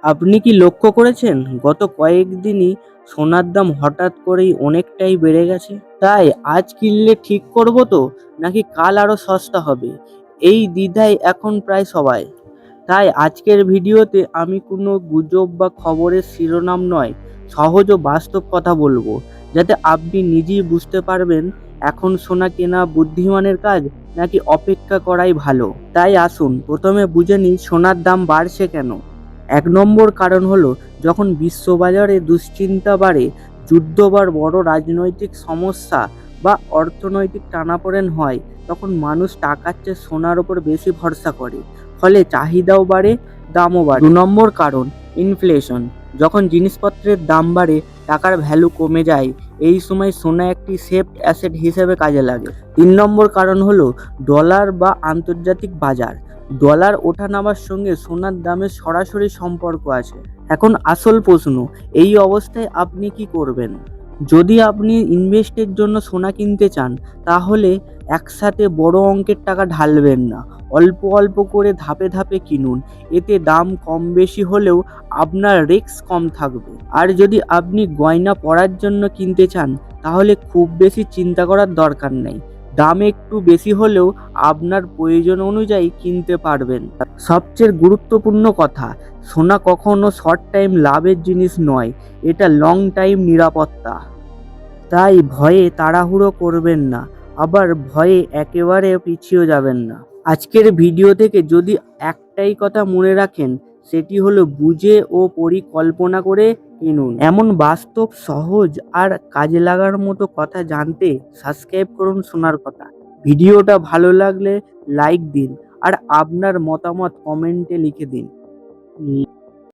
আপনি কি লক্ষ্য করেছেন গত কয়েকদিনই সোনার দাম হঠাৎ করেই অনেকটাই বেড়ে গেছে? তাই আজ কিনলে ঠিক করব তো নাকি কাল আরো সস্তা হবে, এই দ্বিধায় এখন প্রায় সবাই। তাই আজকের ভিডিওতে আমি কোনো গুজব বা খবরের শিরোনাম নয়, সহজ ও বাস্তব কথা বলবো, যাতে আপনি নিজেই বুঝতে পারবেন এখন সোনা কেনা বুদ্ধিমানের কাজ নাকি অপেক্ষা করাই ভালো। তাই আসুন প্রথমে বুঝে নিই সোনার দাম বাড়ছে কেন। ১ নম্বর কারণ হলো যখন বিশ্ববাজারে দুশ্চিন্তা বাড়ে, যুদ্ধ বা বড় রাজনৈতিক সমস্যা বা অর্থনৈতিক টানাপোড়েন হয়, তখন মানুষ টাকার চেয়ে সোনার ওপর বেশি ভরসা করে। ফলে চাহিদাও বাড়ে, দামও বাড়ে। ২ নম্বর কারণ ইনফ্লেশন। যখন জিনিসপত্রের দাম বাড়ে, টাকার ভ্যালু কমে যায়। এই সময় সোনা একটি সেফড অ্যাসেট হিসেবে কাজে লাগে। ৩ নম্বর কারণ হলো ডলার বা আন্তর্জাতিক বাজার। ডলার ওঠানামার সঙ্গে সোনার দামের সরাসরি সম্পর্ক আছে। এখন আসল প্রশ্ন, এই অবস্থায় আপনি কি করবেন? যদি আপনি ইনভেস্টের জন্য সোনা কিনতে চান, তাহলে একসাথে বড় অঙ্কের টাকা ঢালবেন না। অল্প অল্প করে ধাপে ধাপে কিনুন। এতে দাম কম বেশি হলেও আপনার রিস্ক কম থাকবে। আর যদি আপনি গয়না পরার জন্য কিনতে চান, তাহলে খুব বেশি চিন্তা করার দরকার নেই। দাম একটু বেশি হলেও আপনার প্রয়োজন অনুযায়ী কিনতে পারবেন। সবচেয়ে গুরুত্বপূর্ণ কথা, সোনা কখনো শর্ট টাইম লাভের জিনিস নয়, এটা লং টাইম নিরাপত্তা। তাই ভয়ে তাড়াহুড়ো করবেন না, আবার ভয়ে একেবারে পিছিয়ে যাবেন না। আজকের ভিডিও থেকে যদি একটাই কথা মনে রাখেন, সেটি হলো বুঝে ও পরিকল্পনা করে কিনুন। এমন বাস্তব, সহজ আর কাজে লাগার মতো কথা জানতে সাবস্ক্রাইব করুন সোনার কথা। ভিডিওটা ভালো লাগলে লাইক দিন আর আপনার মতামত কমেন্টে লিখে দিন।